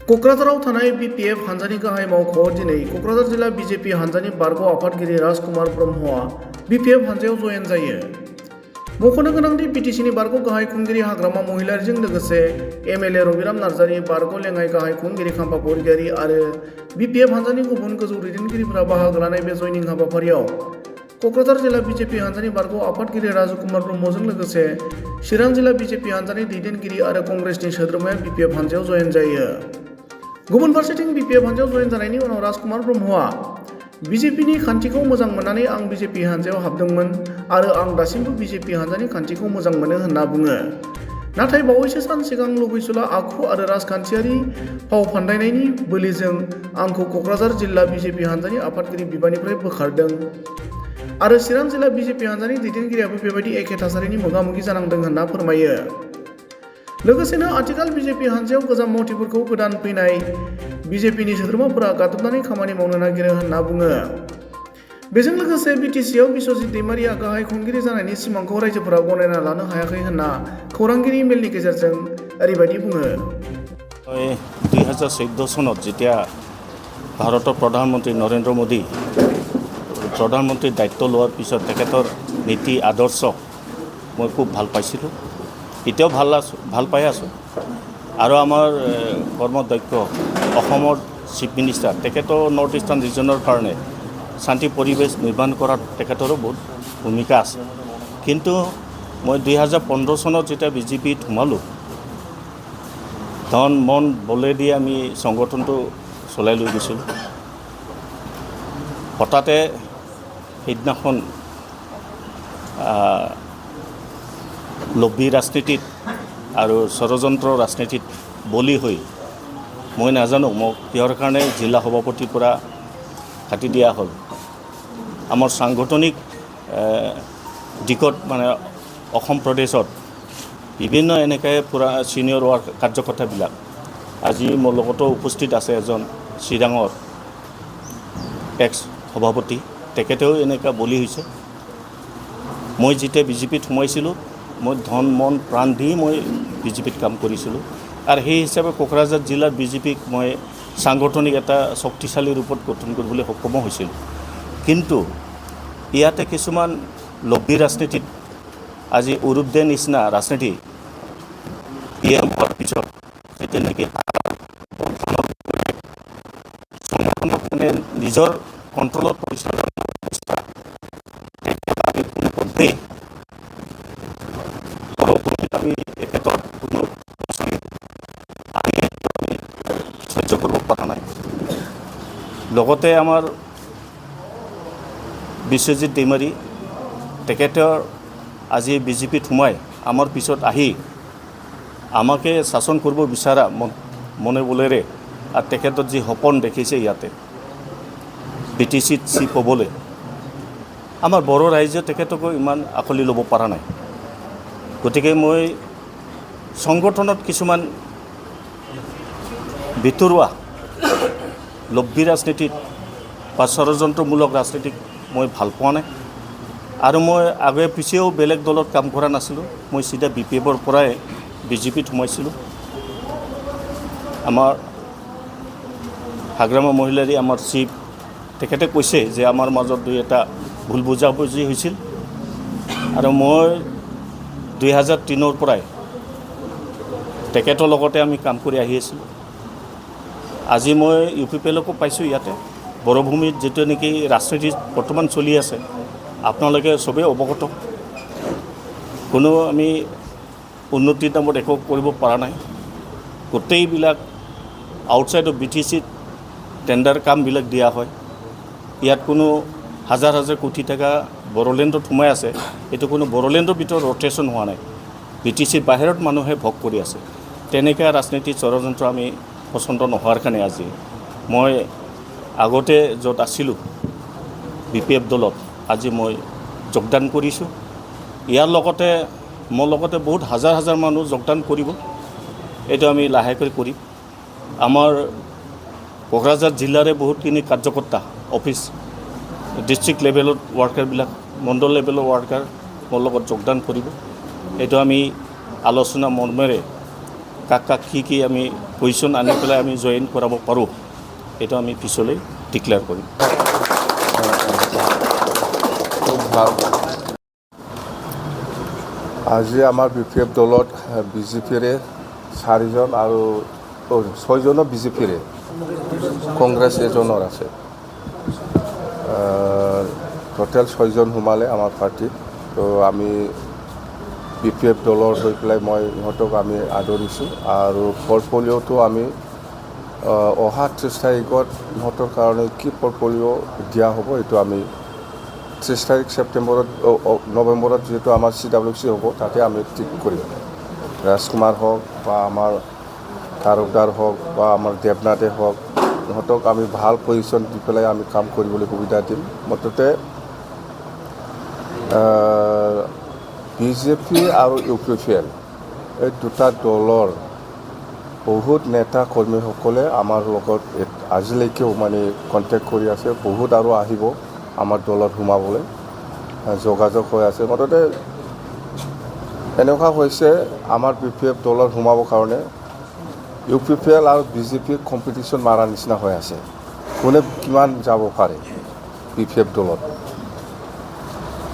क'क्राझाराव थानाय बिपिएफ हानजानि गाहाय मावख'आव दिनै क'क्राझार जिल्ला बिजेपि हानजानि बारग' आफादगिरि राजकुमार ब्रह्मआ बिपिएफ हानजायाव जयेन जायो। मख'नो गोनांदि बिटिसिनि बारग' गाहाय खुंगिरि हाग्रामा महिलारिजों लोगोसे एमएलए रबिराम नार्जारि, बारग' लेङाइ गाहाय खुंगिरि खाम्फा बरगयारि आरो बिपिएफ हानजानि गुबुन गोजौ दैदेनगिरिफोरा बाहागो लानाय बे जयनिं हाबाफारियाव क'क्राझार जिल्ला बिजेपि हानजानि बारग' आफादगिरि राजकुमार ब्रह्मजों लोगोसे चिरां जिल्ला बिजेपि हानजानि दैदेनगिरि आरो कंग्रेसनि सोद्रोमाया बिपिएफ हानजायाव जयेन जायो। गुबुन फारसेथिं बिपिएफ हानजायाव जयेन जानायनि उनाव राजकुमार ब्रह्मआ बिजेपिनि खान्थिखौ मोजां मोननानै आं बिजेपि हानजायाव हाबदोंमोन आरो आं दासिमबो बिजेपि हानजानि खान्थिखौ मोजां मोनो होनना बुङो। नाथाय बावैसो सान सिगां लुबैसुला आखु आरो राजखान्थियारि फाव फान्दायनायनि बोलिजों आंखौ क'क्राझार जिल्ला बिजेपि हानजानि आफादगिरि बिबाननिफ्राय बोखारदों आरो चिरां जिल्ला बिजेपि हानजानि दैदेनगिरियाबो बेबायदि एखे थासारिनि मोगा-मोगि जानांदों होनना फोरमायो। लोगोसेनो आथिखाल बिजेपि हानजायाव गोजाम मावथिफोरखौ गोदान फैनाय बिजेपिनि सोद्रोमाफोरा गादबनानै खामानि मावनो नागिरो होनना बुङो। बेजों लोगोसे बिटिसिआव बिश्वजित दैमारिया गाहाय खुंगिरि जानायनि सिमांखौ रायजोफोरा गनायना लानो हायाखै होनना खौरांगिरि मेलनि गेजेरजों ओरैबायदि बुङो। 2014 চনত যেতিয়া ভাৰতৰ প্ৰধানমন্ত্ৰী নৰেন্দ্ৰ মোদী প্ৰধানমন্ত্ৰীৰ দায়িত্ব লোৱাৰ পিছত তেখেতৰ নীতি আদৰ্শ মই খুব ভাল পাইছিলোঁ, এতিয়াও ভাল পাই আছোঁ। আৰু আমাৰ কৰ্মদক্ষ অসমৰ চিফ মিনিষ্টাৰ তেখেতৰ নৰ্থ ইষ্টাৰ্ণ ৰিজনৰ কাৰণে শান্তি পৰিৱেশ নিৰ্মাণ কৰাত তেখেতৰো বহুত ভূমিকা আছে। কিন্তু মই 2015 চনত যেতিয়া বিজেপিত সোমালোঁ, ধন মন বলেদি আমি সংগঠনটো চলাই লৈ গৈছিলোঁ। হঠাতে সেইদিনাখন লব্বী ৰাজনীতিত আৰু ষড়যন্ত্ৰ ৰাজনীতিত বলি হৈ মই নাজানো মোক কিহৰ কাৰণে জিলা সভাপতিৰ পৰা কাটি দিয়া হ'ল। আমাৰ সাংগঠনিক দিশত মানে অসম প্ৰদেশত বিভিন্ন এনেকৈ পুৰা ছিনিয়ৰ কাৰ্যকৰ্তাবিলাক আজি মোৰ লগতো উপস্থিত আছে। এজন চিৰাঙৰ এক্স সভাপতি তেখেতেও এনেকৈ বলি হৈছে। মই যেতিয়া বিজেপিত সোমাইছিলোঁ মই ধন মন প্ৰাণ দি মই বিজেপিত কাম কৰিছিলোঁ আৰু সেই হিচাপে কোকৰাঝাৰ জিলাৰ বিজেপিক মই সাংগঠনিক এটা শক্তিশালী ৰূপত গঠন কৰিবলৈ সক্ষম হৈছিলোঁ। কিন্তু ইয়াতে কিছুমান লব্বী ৰাজনীতিত আজি উৰুদ্দে নিচিনা ৰাজনীতি ইয়াৰ পিছত যেতিয়া নেকি নিজৰ কণ্ট্ৰলত পৰিচালনা আমি তেখেতৰ কোনো সহ্য কৰিব পৰা নাই। লগতে আমাৰ বিশ্বজিৎ দৈমাৰী তেখেতৰ আজি বিজেপিত সোমাই আমাৰ পিছত আহি আমাকে শাসন কৰিব বিচৰা মনে বলেৰে আৰু তেখেতৰ যি সপোন দেখিছে ইয়াতে বিটিচিত চিফ হ'বলৈ, আমাৰ বড়ো ৰাইজে তেখেতকো ইমান আঁকোৱালি ল'ব পৰা নাই। গতিকে মই সংগঠনত কিছুমান ভিতৰুৱা লব্বী ৰাজনীতিত বা ষড়যন্ত্ৰমূলক ৰাজনীতিক মই ভাল পোৱা নাই আৰু মই আগে পিছেও বেলেগ দলত কাম কৰা নাছিলোঁ। মই চিধা বিপিএফৰ পৰাই বিজেপিত সোমাইছিলোঁ। আমাৰ হাগ্ৰামা মহিলাৰী আমাৰ চিফ তেখেতে কৈছে যে আমাৰ মাজত দুই এটা ভুল বুজাবুজি হৈছিল আৰু মই 2003 পৰাই তেখেতৰ লগতে আমি কাম কৰি আহি আছিলোঁ। আজি মই UPPLকো পাইছোঁ ইয়াতে বড়োভূমিত যিটো নেকি ৰাজনীতি বৰ্তমান চলি আছে আপোনালোকে চবেই অৱগত। কোনো আমি উন্নতিৰ নামত একো কৰিব পৰা নাই। গোটেইবিলাক আউটছাইড অফ BTCত টেণ্ডাৰ কামবিলাক দিয়া হয়। ইয়াত কোনো হাজাৰ হাজাৰ কোটি টকা বড়োলেণ্ডত সোমাই আছে, এইটো কোনো বড়োলেণ্ডৰ ভিতৰত ৰটেশ্যন হোৱা নাই। BTCৰ বাহিৰত মানুহে ভোগ কৰি আছে। তেনেকৈ ৰাজনীতি ষড়যন্ত্ৰ আমি পচন্দ নোহোৱাৰ কাৰণে আজি মই আগতে য'ত আছিলোঁ BPF দলত আজি মই যোগদান কৰিছোঁ। ইয়াৰ লগতে মোৰ লগতে বহুত হাজাৰ হাজাৰ মানুহ যোগদান কৰিব। এইটো আমি লাহেকৈ কৰিম। আমাৰ কোকৰাঝাৰ জিলাৰে বহুতখিনি কাৰ্যকৰ্তা অফিচ ডিষ্ট্ৰিক্ট লেভেলত ৱাৰ্কাৰবিলাক মণ্ডল লেভেলৰ ৱাৰ্কাৰ মোৰ লগত যোগদান কৰিব। এইটো আমি আলোচনা মৰ্মেৰে কাক কাক কি আমি পজিশ্যন আনি পেলাই আমি জইন কৰাব পাৰোঁ এইটো আমি পিছলৈ ডিক্লেয়াৰ কৰিম। খুব ভাল। আজি আমাৰ BPF দলত বিজেপিৰে 4জন আৰু 6জনৰ বিজেপিৰে কংগ্ৰেছ এজনৰ আছে। টোটেল 6জন সোমালে আমাৰ পাৰ্টিত। তো আমি BPF দলৰ হৈ পেলাই মই ইহঁতক আমি আদৰিছোঁ আৰু পৰ্টফলিঅ'টো আমি অহা 30 তাৰিখত ইহঁতৰ কাৰণে কি পৰ্টফলিঅ' দিয়া হ'ব এইটো আমি 30 তাৰিখ নৱেম্বৰত যিহেতু আমাৰ CWC হ'ব তাতে আমি ঠিক কৰিম। ৰাজকুমাৰ হওক বা আমাৰ তালুকদাৰ হওক বা আমাৰ দেৱনাথে হওক ইহঁতক আমি ভাল পজিশ্যন দি পেলাই আমি কাম কৰিবলৈ সুবিধা দিম। মুঠতে বিজেপি আৰু UPPL এই দুটা দলৰ বহুত নেতা কৰ্মীসকলে আমাৰ লগত আজিলৈকেও মানে কণ্টেক্ট কৰি আছে। বহুত আৰু আহিব আমাৰ দলত সোমাবলৈ যোগাযোগ হৈ আছে। মুঠতে এনেকুৱা হৈছে আমাৰ BPF দলত সোমাবৰ কাৰণে UPPL আৰু বিজেপি কম্পিটিশ্যন মাৰাৰ নিচিনা হৈ আছে। কোনে কিমান যাব পাৰে BPF দলত।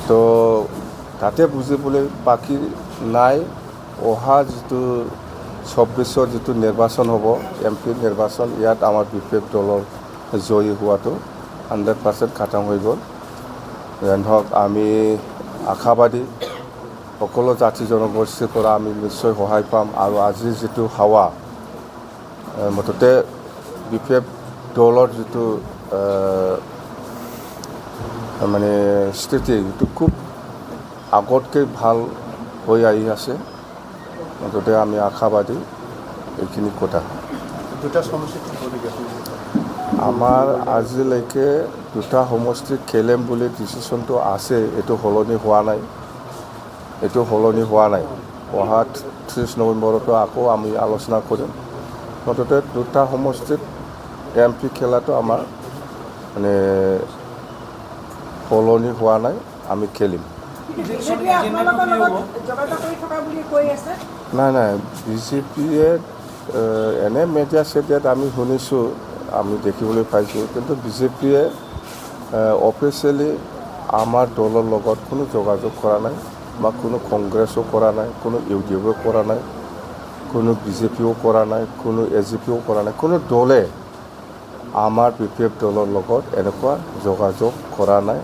তো তাতে বুজিবলৈ বাকী নাই। অহা যিটো 26ৰ যিটো নিৰ্বাচন হ'ব MP নিৰ্বাচন, ইয়াত আমাৰ BPF দলৰ জয়ী হোৱাটো 100% খাটাং হৈ গ'ল। যেন হওক আমি আশাবাদী সকলো জাতি জনগোষ্ঠীৰ পৰা আমি নিশ্চয় সহায় পাম। আৰু আজিৰ যিটো হাৱা মুঠতে BPF দলৰ যিটো মানে স্থিতি এইটো খুব আগতকৈ ভাল হৈ আহি আছে। মুঠতে আমি আশাবাদী এইখিনি কথা। আমাৰ আজিলৈকে 2টা সমষ্টিত খেলিম বুলি ডিচিশ্যনটো আছে। এইটো সলনি হোৱা নাই। অহা 30 নৱেম্বৰতো আকৌ আমি আলোচনা কৰিম। মুঠতে 2টা সমষ্টিত MP খেলাটো আমাৰ মানে সলনি হোৱা নাই, আমি খেলিম। নাই বিজেপিয়ে এনে মেডিয়া চেডিয়াত আমি শুনিছোঁ, আমি দেখিবলৈ পাইছোঁ। কিন্তু বিজেপিয়ে অফিচিয়েলি আমাৰ দলৰ লগত কোনো যোগাযোগ কৰা নাই বা কোনো কংগ্ৰেছো কৰা নাই, কোনো UDFও কৰা নাই, কোনো বিজেপিও কৰা নাই, কোনো AGPও কৰা নাই। কোনো দলে আমাৰ BPF দলৰ লগত এনেকুৱা যোগাযোগ কৰা নাই।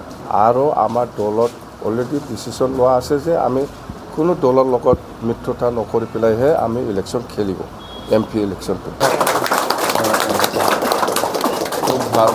আৰু আমাৰ দলত অলৰেডি ডিচিশ্যন লোৱা আছে যে আমি কোনো দলৰ লগত মিত্ৰতা নকৰি পেলাইহে আমি ইলেকশ্যন খেলিব, MP ইলেকশ্যনটো। খুব ভাল।